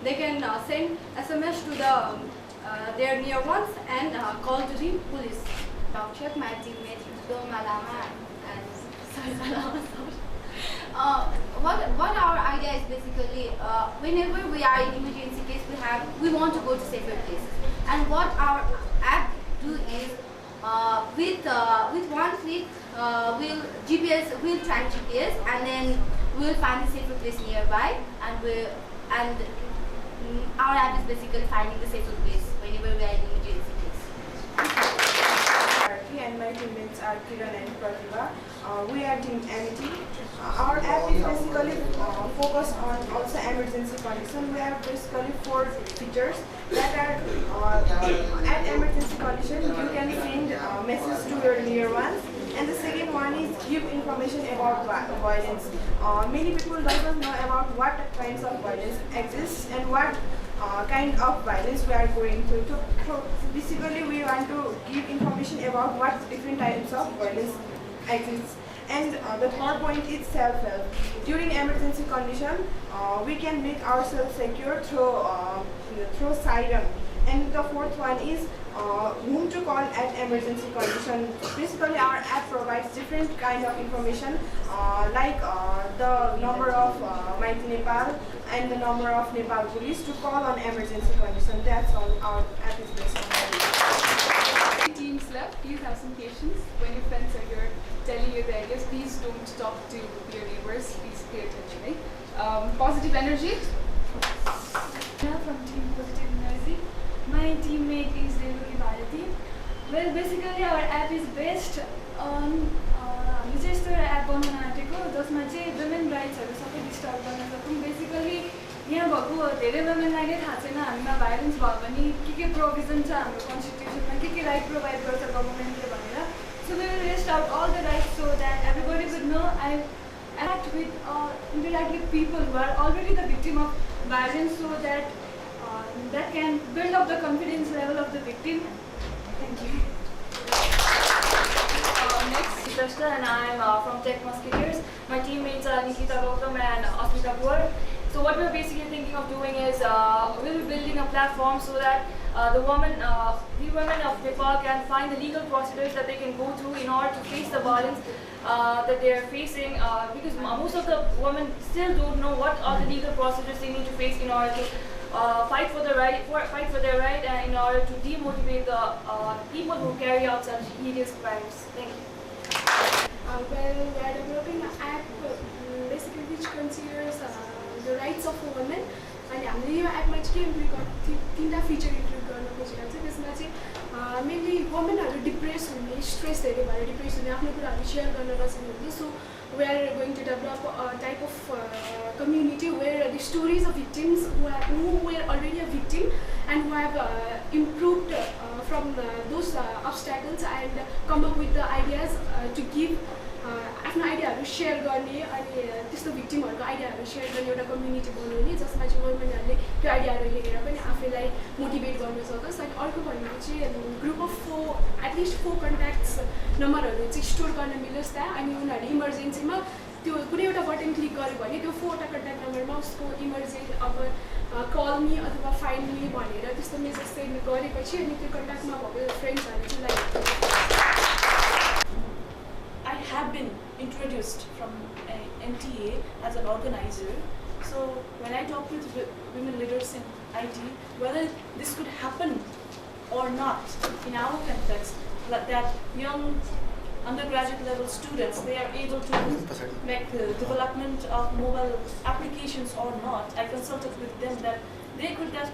they can send SMS to their near ones and call to the police. Check my teammate Malama and what our idea is basically whenever we are in emergency case we want to go to safer places, and what our app do is with one click we'll track GPS and then we'll find a safer place nearby, and our app is basically finding the safer place whenever we are in emergency case. And my teammates are Kiran and Pratibha. We are Team Amity. Our app is basically focused on also emergency condition. We have basically 4 features that are at emergency condition you can send a message to your near ones. And the second one is give information about violence. Many people don't know about what kinds of violence exist and what kind of violence we are going through. So basically we want to give information about what different types of violence exists. And the third point is self-help. During emergency condition, we can make ourselves secure through siren. And the fourth one is whom to call at emergency condition. Basically our app provides different kind of information like the number of Mighty Nepal and the number of Nepal police to call on emergency condition. That's all our app is based on. Teams left, please have some patience. When your friends are here telling you their ideas, please don't talk to your neighbors. Please pay attention. Right? Positive energy. From Team Positive Energy. My teammate is Renuki Bharati. Well, basically our app is based on हामी चाहिँ यस्तो एउटा app बनाउन आँटेको जसमा चाहिँ women राइट्सहरू सबै disturb गर्न सकौँ. बेसिकली यहाँ भएको धेरै वुमेनलाई नै थाहा छैन हामीमा भाइलेन्स भयो भने के प्रोभिजन छ हाम्रो कन्स्टिट्युसनमा, के राइट प्रोभाइड गर्छ गभर्मेन्टले भनेर. So we will list out all the rights so that everybody would know I interact with people who are already the victim of violence, so that can build up the confidence level of the victim. Thank you. Next, Drashta, and I'm from Tech Musketeers. My teammates are Nikita Gautam and Asmita Kaur. So what we're basically thinking of doing is we'll be building a platform so that the women of Nepal can find the legal procedures that they can go through in order to face the violence that they are facing, because most of the women still don't know what are the legal procedures they need to face in order to fight for their right, and in order to demotivate the people who carry out such hideous crimes. Thank you. Well, we are developing an app basically which considers the rights of women. अनि हामीले यो एपमा चाहिँ के include गर्नु 3टा feature include गर्न खोजेको छ. त्यसमा चाहिँ मेनली वुमेनहरू डिप्रेस हुने, स्ट्रेस धेरै भएर डिप्रेस हुने, आफ्नो कुराहरू सेयर गर्न नसक्ने. So we are going to develop a type of community where the stories of victims who were already a victim and who have improved from those obstacles and come up with the ideas to give आफ्नो आइडियाहरू share गर्ने अनि त्यस्तो भिक्टिमहरूको आइडियाहरू share गर्ने एउटा community बनाउने जसमा चाहिँ वुमेनहरूले त्यो आइडियाहरू हेरेर पनि आफैलाई मोटिभेट गर्न सकोस्. अनि अर्को भनेको चाहिँ ग्रुप अफ 4 एटलिस्ट 4 कन्ट्याक्ट्स नम्बरहरू चाहिँ स्टोर गर्न मिलोस् त्यहाँ. अनि उनीहरूले इमर्जेन्सीमा त्यो कुनै एउटा बटन क्लिक गर्यो भने त्यो 4वटा कन्ट्याक्ट नम्बरमा उसको इमर्जेन्सी अब कल मी अथवा फाइन्ड मी भनेर त्यस्तो मेसेज सेन्ड गरेपछि अनि त्यो कन्ट्याक्टमा भएको फ्रेन्ड्सहरू चाहिँ like I have been introduced from NTA as an organizer. So when I talk with women leaders in IT, whether this could happen or not in our context, that young undergraduate level students, they are able to make the development of mobile applications or not, I consulted with them that they could that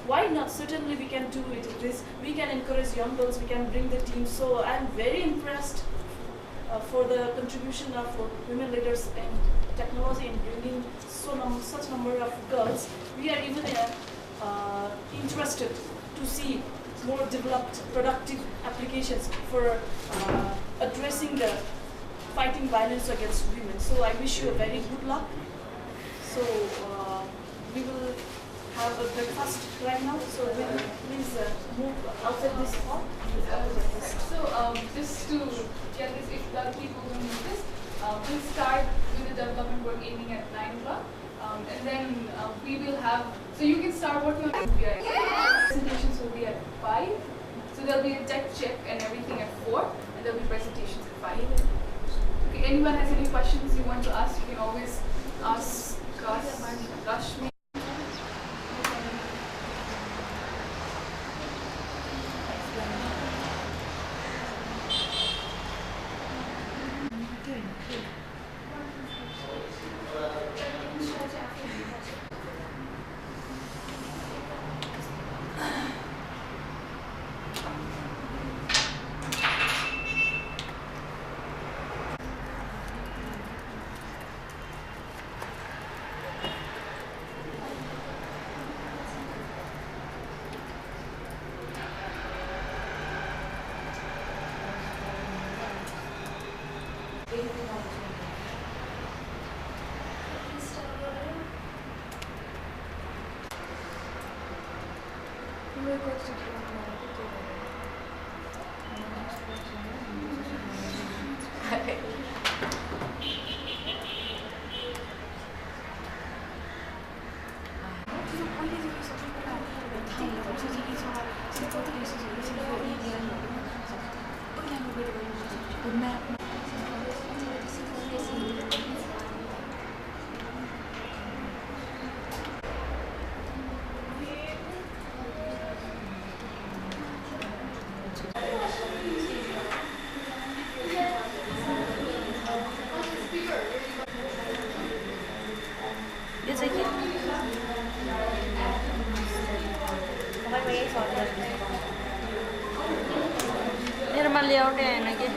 why not? Certainly we can do it. We can encourage young girls, we can bring the team. So I'm very impressed for the contribution of women leaders in technology in bringing such number of girls. We are even interested to see more developed, productive applications for addressing the fighting violence against women. So I wish you a very good luck. So we will have a breakfast right now. So please move outside this hall. So just to get this, if the other people don't know this, we'll start with the development work aiming at 9 o'clock. And then we will have, so you can start working on it. Presentations will be at 5. So there'll be a tech check and everything at 4, and there'll be presentations at 5. Okay, anyone has any questions you want to ask, you can always ask us, Rashmi. मेरोमा ल्याउटै आएन कि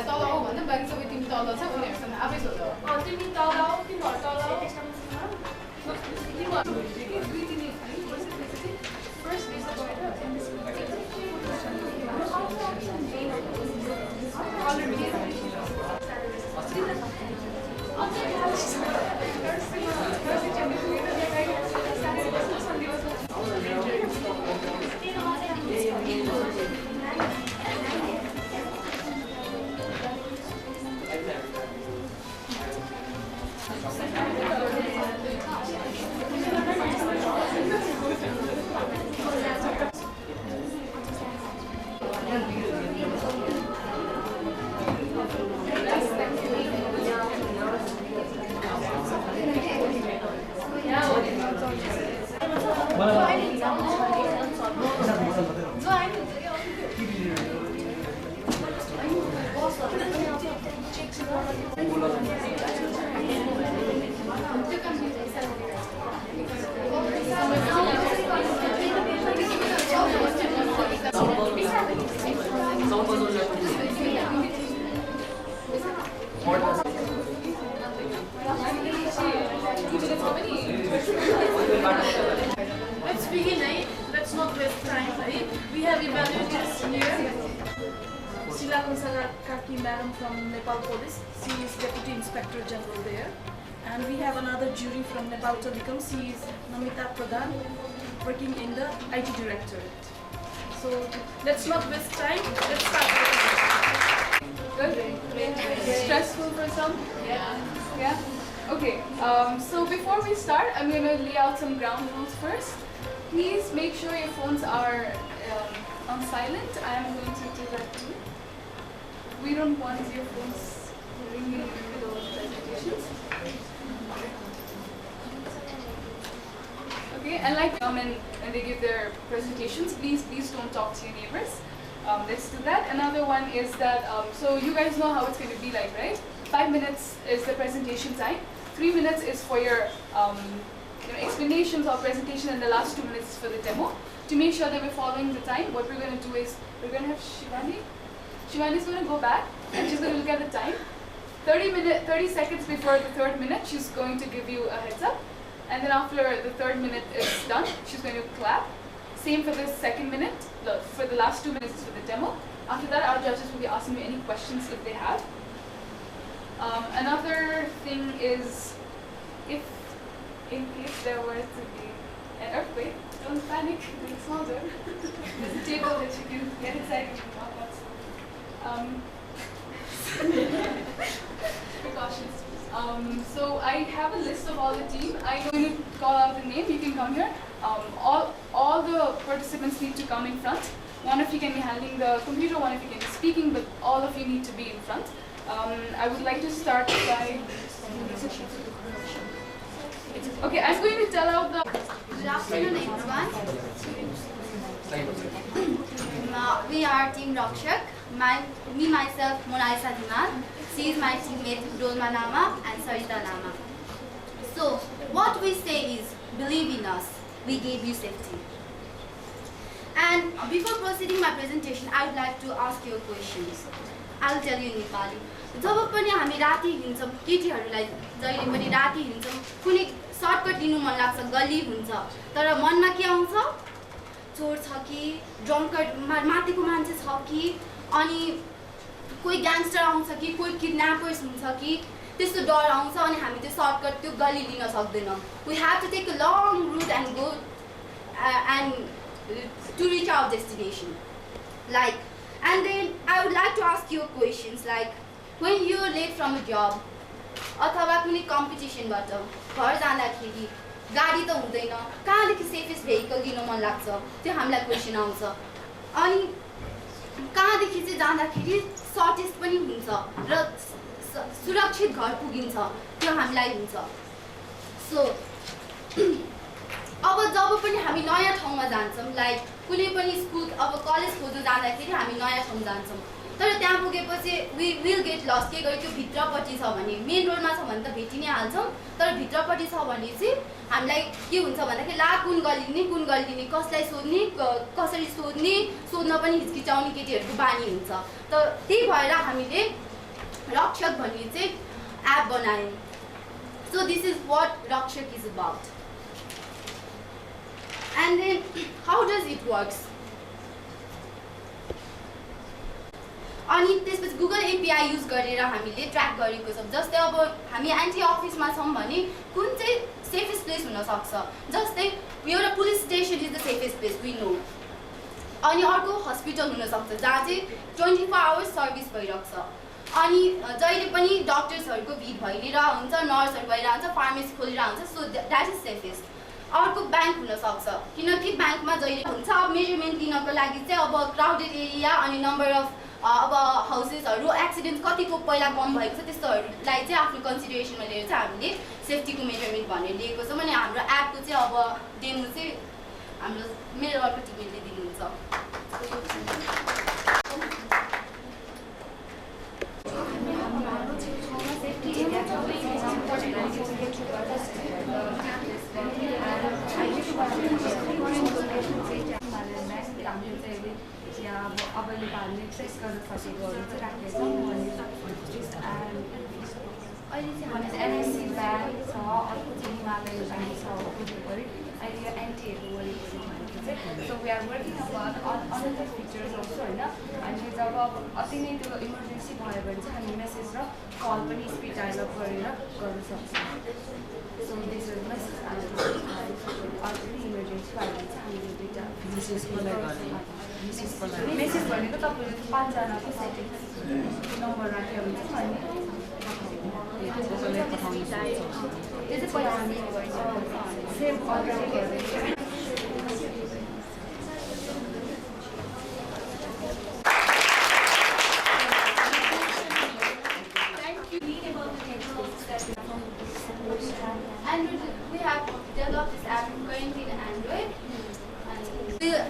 तिमीहरूलाई तल आऊ भन्दा बाँकी सबै तिमी तल छ उनीहरूसँग आफै सोध तिमी तल आऊ तिमीहरू तल आऊ Let's begin, right? Let's not waste time, right? We have evaluators here. Sheila Kaki Madam from Nepal Police. She is Deputy Inspector General there. And we have another jury from Nepal Telecom. She is Namita Pradhan, working in the IT Directorate. So let's not waste time. Let's start. Good? Stressful for some? Yeah? Okay, so before we start, I'm going to lay out some ground rules first. Please make sure your phones are on silent. I am going to do that too. We don't want your phones ringing in the middle of presentations. Okay, and like when they give their presentations, please don't talk to your neighbors. Let's do that. Another one is that, so you guys know how it's going to be like, right? 5 minutes is the presentation time. 3 minutes is for your explanations or presentation, and the last 2 minutes is for the demo. To make sure that we're following the time, what we're going to do is we're going to have Shivani. Shivani is going to go back and she's going to look at the time. 30 seconds before the 3rd minute, she's going to give you a heads up. And then after the 3rd minute is done, she's going to clap. Same for the 2nd minute. For the last 2 minutes is for the demo. After that, our judges will be asking me any questions if they have. Another thing is, in case there were to be an earthquake, don't panic, it's small door. There's a table that you can get inside and walk out. Precautions. So I have a list of all the team. I'm going to call out the name. You can come here. All the participants need to come in front. One of you can be handling the computer, one of you can be speaking, but all of you need to be in front. I would like to start by... Okay, I'm going to tell out the... Good afternoon, everyone. We are Team Rakshak. Myself, Monaisa Dhiman. She is my teammate, Dolma Nama and Sarita Nama. So, what we say is, believe in us. We gave you safety. And before proceeding my presentation, I would like to ask you questions. I will tell you in Nepali. जब पनि हामी राति हिँड्छौँ केटीहरूलाई जहिले पनि राति हिँड्छौँ कुनै सर्टकट लिनु मन लाग्छ गल्ली हुन्छ तर मनमा के आउँछ चोर छ कि ड्रङ्कर्ड माथिको मान्छे छ कि अनि कोही ग्याङ्स्टर आउँछ कि कोही किडन्यापर्स हुन्छ कि त्यस्तो डर आउँछ अनि हामी त्यो सर्टकट त्यो गल्ली लिन सक्दैनौँ we have to take a long route and go and to reach our destination and then I would like to ask you questions like when you are late from a job अथवा कुनै कम्पिटिसनबाट घर जाँदाखेरि गाडी त हुँदैन कहाँदेखि safest vehicle लिन मन लाग्छ त्यो हामीलाई क्वेशन आउँछ अनि कहाँदेखि चाहिँ जाँदाखेरि सर्टेस्ट पनि हुन्छ र सुरक्षित घर पुगिन्छ त्यो हामीलाई हुन्छ सो अब जब पनि हामी नयाँ ठाउँमा जान्छौँ लाइक कुनै पनि स्कुल अब कलेज खोज्न जाँदाखेरि हामी नयाँ ठाउँ जान्छौँ तर त्यहाँ पुगेपछि वी विल गेट लस के गरी त्यो भित्रपट्टि छ भने मेन रोडमा छ भने त भेटि नै हाल्छौँ तर भित्रपट्टि छ भने चाहिँ हामीलाई के हुन्छ भन्दाखेरि ला कुन गल्ली कसलाई सोध्ने कसरी सोध्न पनि हिचकिचाउने केटीहरूको बानी हुन्छ त त्यही भएर हामीले रक्षक भन्ने चाहिँ एप बनायौँ. So this is what Rakshak is about. And then how does it works? अनि त्यसपछि गुगल एपीआई युज गरेर हामीले ट्र्याक गरेको छौँ. जस्तै अब हामी एन्टी अफिसमा छौँ भने कुन चाहिँ सेफेस्ट प्लेस हुनसक्छ. जस्तै एउटा police station is the safest place we know. अनि अर्को हस्पिटल हुनसक्छ जहाँ चाहिँ 24 आवर्स सर्भिस भइरहेको छ. अनि जहिले पनि डक्टर्सहरूको भिड भइरहेको हुन्छ, नर्सहरू भइरहेको हुन्छ, फार्मेसी खोलिरहेको हुन्छ. So that is safest. अर्को ब्याङ्क हुनसक्छ किनकि ब्याङ्कमा जहिले हुन्छ. अब मेजरमेन्ट लिनको लागि चाहिँ अब क्राउडेड एरिया अनि नम्बर अफ अब हाउसेसहरू एक्सिडेन्ट कतिको पहिला कम भएको छ त्यस्तोहरूलाई चाहिँ आफ्नो कन्सिडरेसनमा लिएर चाहिँ हामीले सेफ्टीको मेजरमेन्ट भनेर लिएको छौँ. अनि हाम्रो एपको चाहिँ अब डेमो चाहिँ हाम्रो मेरो अर्को टिमले दिनुहुन्छ. अब नेपालले ट्रेस गर्न सकेकोहरू चाहिँ राखेको छ. अहिले चाहिँ हामी एनआइसी ब्याङ्क छ, अर्को चाहिँ हिमालय ब्याङ्क छ वरिपरि. अहिले यो एनटीहरू वरिपरि भनेको चाहिँ. So we are working upon another features also होइन. अनि जब अति नै त्यो इमर्जेन्सी भयो भने चाहिँ हामी मेसेज र कल पनि स्पिड डायल अप गरेर गर्न सक्छौँ. सो दिस इज मेसेज अर्को इमर्जेन्सी भयो भने चाहिँ हामीले दुईवटा मेसेज भनेको तपाईँले 5 जनाको सेटिङ नम्बर राख्यो भने चाहिँ त्यो चाहिँ पहिला हामी सेभ अलरेडी गर्दैछौँ. Android, we have developed this app currently in Android.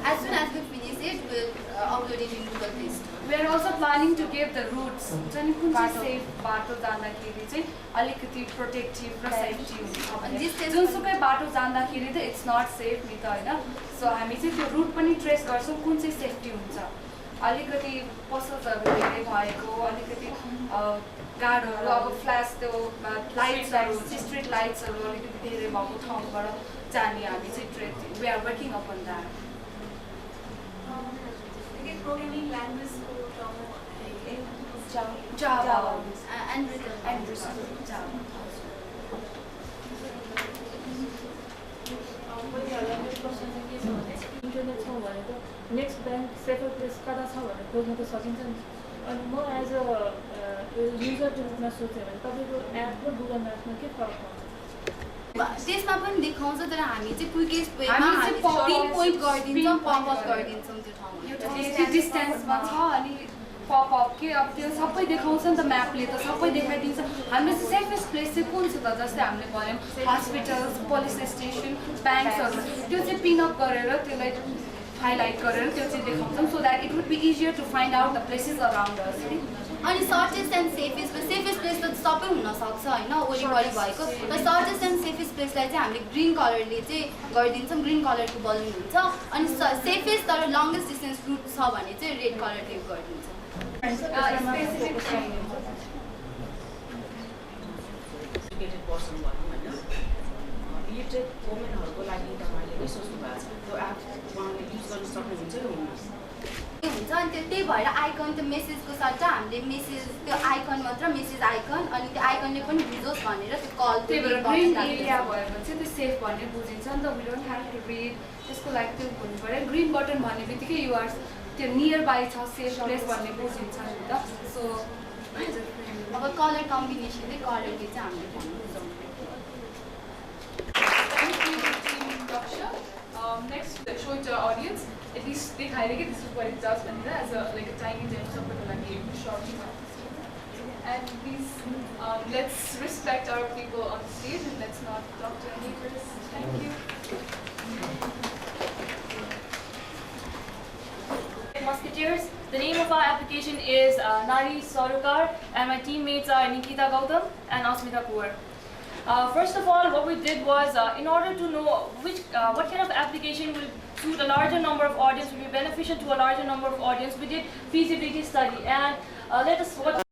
As soon as we finish it, we'll upload it in Google Play Store. We are also planning to give the routes. चाहिँ कुन चाहिँ safe बाटो जाँदाखेरि चाहिँ अलिकति protective र safety हुन्छ. जुनसुकै बाटो जाँदाखेरि त इट्स नट सेफ नि त होइन. सो हामी चाहिँ त्यो रुट पनि ट्रेस गर्छौँ कुन चाहिँ सेफ्टी हुन्छ. अलिकति पसलहरू धेरै भएको, अलिकति गाडहरू अब फ्ल्यास त्यो लाइट्सहरू स्ट्रिट लाइट्सहरू अलिकति धेरै भएको ठाउँबाट जाने हामी चाहिँ trace we are working upon that. Programming language Java and Java. Internet छ भनेको नेक्स्ट ब्याङ्क सेफर प्लेस कता छ भनेर खोज्न त सकिन्छ नि. अनि म एज अ युजरको रूपमा सोचेँ भने तपाईँको एप र गुगल म्यापमा के फरक पर्छ? त्यसमा पनि देखाउँछ तर हामी चाहिँ क्विकेस्ट वेमा हामी पिन पोइन्ट गरिदिन्छौँ, पपअप गरिदिन्छौँ त्यो ठाउँमा. त्यो डिस्टेन्समा छ अनि पपअप के अब त्यो सबै देखाउँछ नि त म्यापले त सबै देखाइदिन्छ. हाम्रो चाहिँ सेफेस्ट प्लेस चाहिँ कुन छ त जस्तै हामीले भन्यौँ हस्पिटल्स, पुलिस स्टेसन, ब्याङ्क्सहरू त्यो चाहिँ पिनअप गरेर त्यसलाई हाइलाइट गरेर त्यो चाहिँ देखाउँछौँ so that it would be easier to find out the places around us. अनि सर्टेस्ट एन्ड सेफेस्ट प्लेस त सबै हुनसक्छ होइन वरिपरि भएको. र सर्टेस्ट एन्ड सेफेस्ट प्लेसलाई चाहिँ हामीले ग्रिन कलरले चाहिँ गरिदिन्छौँ. ग्रिन कलरको बलुन हुन्छ. अनि सेफेस्ट तर लङ्गेस्ट डिस्टेन्स रुट छ भने चाहिँ रेड कलरले गरिदिन्छौँ. एजुकेटेड पर्सन भनौँ होइन, इलिटरेट वुमेनहरूको लागि तपाईँले के सोच्नु भएको छ? त्यो एप उहाँले युज गर्न सक्नुहुन्छ कि हुन्न? हुन्छ अनि त्यही भएर आइकन त्यो मेसेजको सट्टा हामीले मेसेज त्यो आइकन मात्र मेसेज आइकन अनि त्यो आइकनले पनि बुझोस् भनेर त्यो कल त्यही भएर ग्रिन एरिया भयो भने चाहिँ त्यो सेफ भन्ने बुझिन्छ नि त. We don't have to read त्यसको लागि त्यो हुनु पऱ्यो. ग्रिन बटन भन्ने बित्तिकै युआर त्यो नियर बाई छ सेफ प्लेस भन्ने बुझिन्छ नि त. सो अब कलर कम्बिनेसनले कलरले चाहिँ हामीले बुझाउँछौँ. Next, show it to our audience. At least they this is what it does when as a like a tiny demo like short. And please let's respect our people on the stage and let's not talk to any neighbors. Thank you. Musketeers. The name of our application is Nari Sarukar and my teammates are Nikita Gautam and Asmita Kaur. First of all, what we did was, in order to know what kind of application will suit a larger number of audience, will be beneficial to a larger number of audience, we did feasibility study and let us watch.